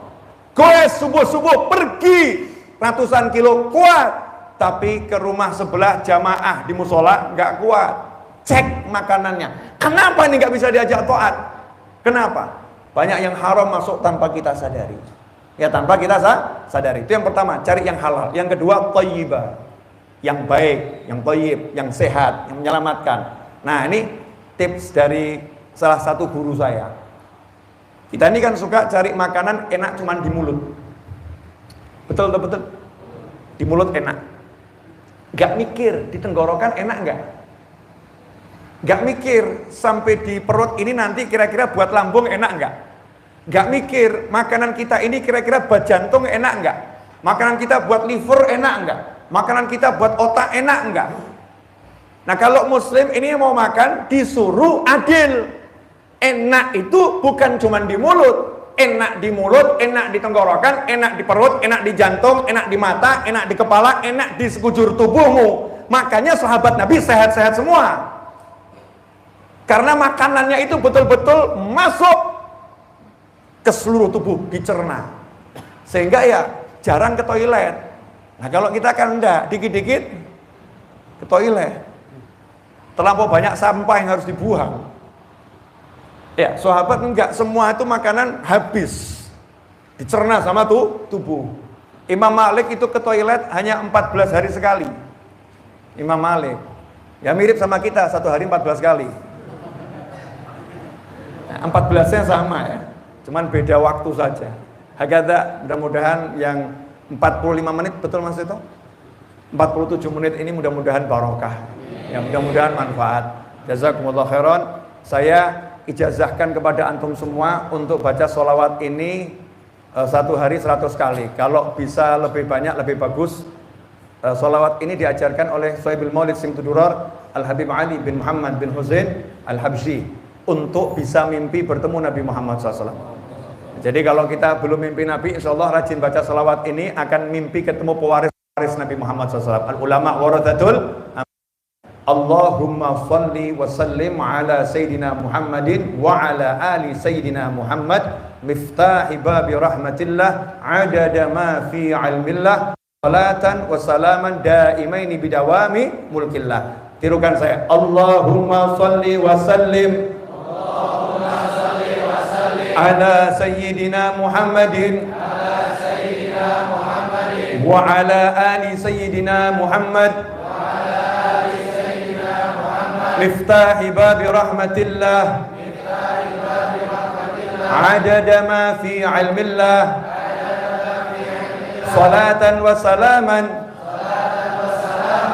Goes subuh-subuh pergi ratusan kilo kuat. Tapi ke rumah sebelah jamaah di musola gak kuat. Cek makanannya. Kenapa ini gak bisa diajak taat? Kenapa? Banyak yang haram masuk tanpa kita sadari. Ya tanpa kita sadari. Itu yang pertama, cari yang halal. Yang kedua, thayyibah. Yang baik, yang thayyib, yang sehat, yang menyelamatkan. Nah, ini tips dari salah satu guru saya. Kita ini kan suka cari makanan enak cuman di mulut. Betul. Di mulut enak. Gak mikir, di tenggorokan enak gak? Gak mikir sampai di perut ini nanti kira-kira buat lambung enak enggak? Gak mikir makanan kita ini kira-kira buat jantung enak enggak? Makanan kita buat liver enak enggak? Makanan kita buat otak enak enggak? Nah kalau muslim ini mau makan disuruh adil. Enak itu bukan cuma di mulut. Enak di mulut, enak di tenggorokan, enak di perut, enak di jantung, enak di mata, enak di kepala, enak di sekujur tubuhmu. Makanya sahabat Nabi sehat-sehat semua. Karena makanannya itu betul-betul masuk ke seluruh tubuh, dicerna. Sehingga ya jarang ke toilet. Nah kalau kita kan enggak, dikit-dikit ke toilet. Terlampau banyak sampah yang harus dibuang. Ya, sahabat enggak, semua itu makanan habis. Dicerna sama tubuh. Imam Malik itu ke toilet hanya 14 hari sekali. Imam Malik. Ya mirip sama kita, 1 hari 14 kali. 14-nya sama ya, cuman beda waktu saja. Hakata, mudah-mudahan yang 45 menit, betul Mas itu? 47 menit ini mudah-mudahan barokah. Ya mudah-mudahan manfaat. Jazakumullah khairan. Saya ijazahkan kepada antum semua untuk baca sholawat ini 1 hari 100 kali. Kalau bisa lebih banyak lebih bagus. Sholawat ini diajarkan oleh Sahibul Maulid Simtudurar Al-Habib Ali bin Muhammad bin Husain Al-Habsyi untuk bisa mimpi bertemu Nabi Muhammad SAW. Jadi kalau kita belum mimpi Nabi, insya Allah rajin baca salawat ini akan mimpi ketemu pewaris Nabi Muhammad SAW. Al-ulama warathatul. Allahumma salli wa sallim ala Sayyidina Muhammadin wa ala ali Sayyidina Muhammad miftahi babi rahmatillah adada ma fi ilmillah salatan wa salaman daimaini bidawami mulkillah. Tirukan saya. Allahumma salli wa sallim ala Sayyidina Muhammadin wa ala ali Sayyidina Muhammad miftahi babi rahmatillah adada ma fi ilmillah salatan wa salaman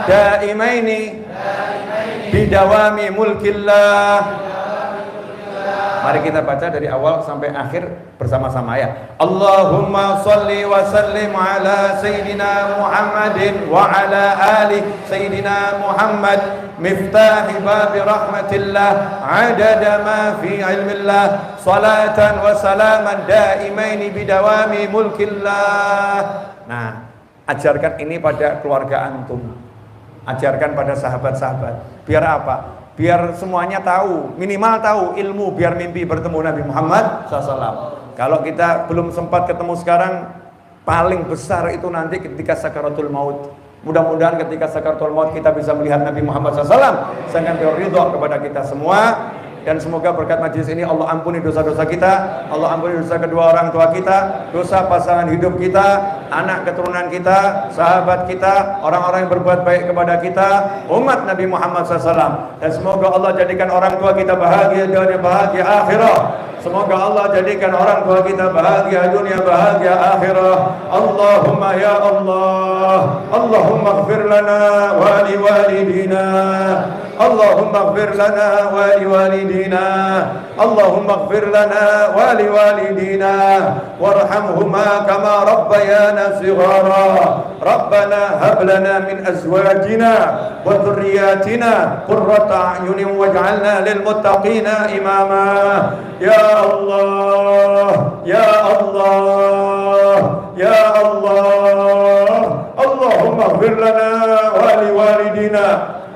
daimaini bidawami mulkillah. Mari kita baca dari awal sampai akhir bersama-sama ya. Allahumma salli wa sallim ala Sayyidina Muhammadin wa ala ali Sayyidina Muhammad miftahi babi rahmatillah adada ma fi ilmillah salatan wa salaman daimaini bidawami mulkillah. Nah, ajarkan ini pada keluarga antum. Ajarkan pada sahabat-sahabat. Biar apa? Biar semuanya tahu, minimal tahu ilmu, biar mimpi bertemu Nabi Muhammad SAW. Kalau kita belum sempat ketemu sekarang, paling besar itu nanti ketika sakaratul maut. Mudah-mudahan ketika sakaratul maut kita bisa melihat Nabi Muhammad SAW. Sangat berridho kepada kita semua. Dan semoga berkat majlis ini Allah ampuni dosa-dosa kita, Allah ampuni dosa kedua orang tua kita, dosa pasangan hidup kita, anak keturunan kita, sahabat kita, orang-orang yang berbuat baik kepada kita, umat Nabi Muhammad SAW. Dan semoga Allah jadikan orang tua kita bahagia dunia, bahagia akhirah. Semoga Allah jadikan orang tua kita bahagia dunia, bahagia akhirah. Allahumma ya Allah, Allahumma ighfir lana wa liwalidina اللهم اغفر لنا ولوالدينا اللهم اغفر لنا ولوالدينا وارحمهما كما ربيانا صغارا ربنا هب لنا من أزواجنا وذرياتنا قرة أعين واجعلنا للمتقين إماما يا الله يا الله يا الله اللهم اغفر لنا ولوالدينا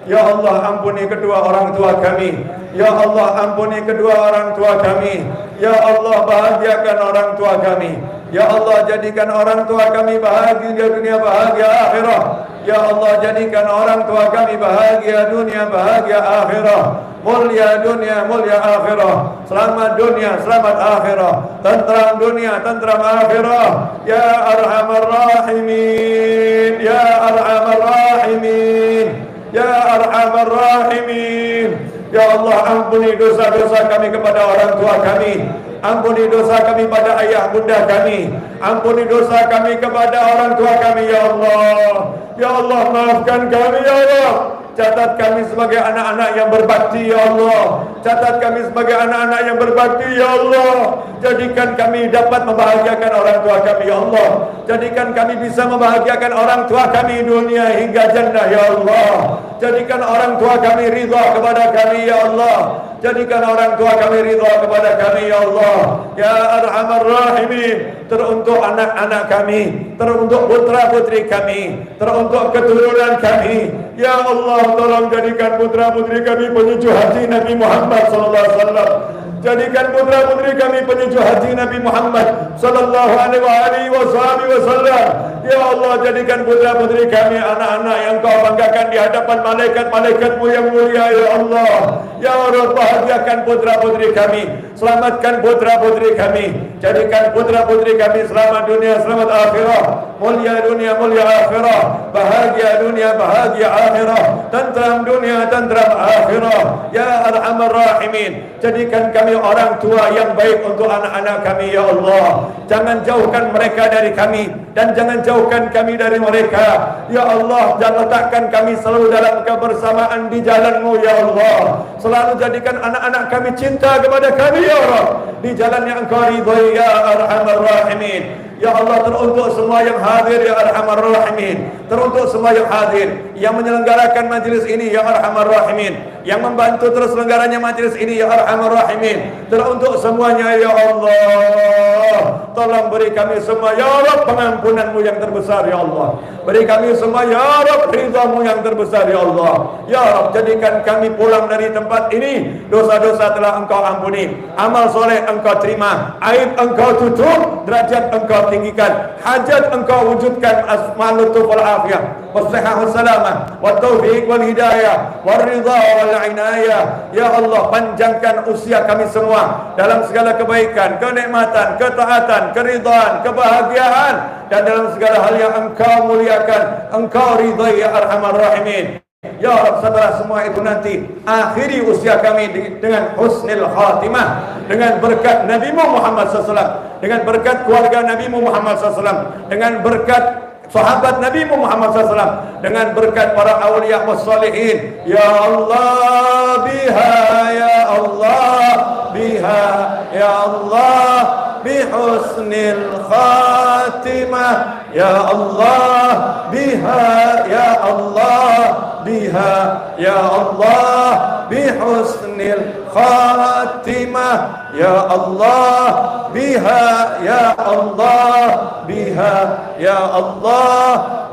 Ya Allah, ampuni kedua orang tua kami. Ya Allah, ampuni kedua orang tua kami. Ya Allah, bahagiakan orang tua kami. Ya Allah, jadikan orang tua kami bahagia dunia, bahagia akhirah. Ya Allah, jadikan orang tua kami bahagia dunia, bahagia akhirah. Mulia dunia, mulia akhirah. Selamat dunia, selamat akhirah. Tentram dunia, tentram akhirah. Ya Arhamar Rahimin, Ya Arhamar Rahimin, Ya Arhamar Rahimin. Ya Allah, ampuni dosa-dosa kami kepada orang tua kami. Ampuni dosa kami pada ayah bunda kami. Ampuni dosa kami kepada orang tua kami, ya Allah. Ya Allah, maafkan kami, ya Allah. Catat kami sebagai anak-anak yang berbakti, ya Allah. Catat kami sebagai anak-anak yang berbakti, ya Allah. Jadikan kami dapat membahagiakan orang tua kami, ya Allah. Jadikan kami bisa membahagiakan orang tua kami dunia hingga jannah, ya Allah. Jadikan orang tua kami ridha kepada kami, ya Allah. Jadikan orang tua kami ridha kepada kami, ya Allah. Ya Arhamar Rahimin. Teruntuk anak-anak kami, teruntuk putra-putri kami, teruntuk keturunan kami. Ya Allah, tolong jadikan putra-putri kami penyuci haji Nabi Muhammad sallallahu alaihi wasallam. Jadikan putra-putri kami penyuci haji Nabi Muhammad sallallahu alaihi wasallam. Ya Allah, jadikan putra-putri kami anak-anak yang Kau banggakan di hadapan malaikat-malaikatmu yang mulia, ya Allah. Ya Allah, bahagiakan putra-putri kami, selamatkan putra-putri kami. Jadikan putra-putri kami selamat dunia, selamat akhirah. Mulia dunia, mulia akhirah. Bahagia dunia, bahagia akhirah. Tentram dunia, tentram akhirah. Ya Arhamar Rahimin. Jadikan kami orang tua yang baik untuk anak-anak kami, ya Allah. Jangan jauhkan mereka dari kami, dan jangan jauhkan kami dari mereka, ya Allah. Dan letakkan kami selalu dalam kebersamaan di jalan-Mu, ya Allah. Selalu jadikan anak-anak kami cinta kepada kami, ya Allah, di jalan yang Engkau ridhai, ya Arhamar Rahimin. Ya Allah, teruntuk semua yang hadir, ya Arhamar Rahimin. Teruntuk semua yang hadir, yang menyelenggarakan majlis ini, ya Arhamar Rahimin. Yang membantu terselenggaranya majlis ini, ya Arhamar Rahimin. Teruntuk semuanya, ya Allah. Tolong beri kami semua, ya Rabb, pengampunan-Mu yang terbesar, ya Allah. Beri kami semua, ya Rabb, ridha-Mu yang terbesar, ya Allah. Ya Rabb, jadikan kami pulang dari tempat ini, dosa-dosa telah Engkau ampuni, amal soleh Engkau terima, aib Engkau tutup, derajat Engkau tinggikan, hajat Engkau wujudkan, asma'ul lutuf wal afiyah, was-sihah was-salamah, wat-taufiq wal hidayah, war-ridha wal inayah. Ya Allah, panjangkan usia kami semua dalam segala kebaikan, kenikmatan, ketaatan, keridhaan, kebahagiaan, dan dalam segala hal yang Engkau muliakan, Engkau ridhai, ya Arhamar Rahimin. Ya Rabb, setelah semua itu nanti akhiri usia kami dengan husnul khatimah, dengan berkat Nabi-Mu Muhammad SAW, dengan berkat keluarga Nabi-Mu Muhammad SAW, dengan berkat sahabat Nabi-Mu Muhammad SAW, dengan berkat para awliya wassalihin. Ya Allah biha, ya Allah biha, ya Allah bihusnil khatimah, ya Allah biha, ya Allah biha, ya Allah bihusnil khatimah, ya Allah biha, ya Allah biha, ya Allah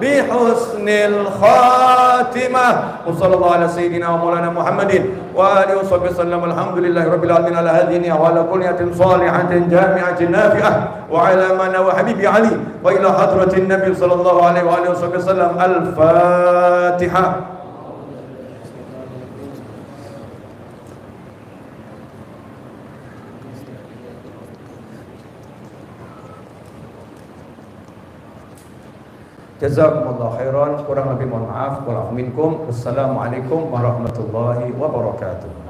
bihusnil khatimah. Wa sallallahu ala sayyidina wa maulana Muhammadin wa alihi wa sahbihi sallam. Alhamdulillahi rabbil alamin ala hadhihi wa ala kulliyatin salihatin jami'atin nafi'ah wa ala mana wa habibi Ali wa ila hadratin Nabi sallallahu alaihi wa alihi wasallam. Al-Fatihah. Jazakumullah khairan, kurang lebih mohon maaf. Wassalamualaikum warahmatullahi wabarakatuh.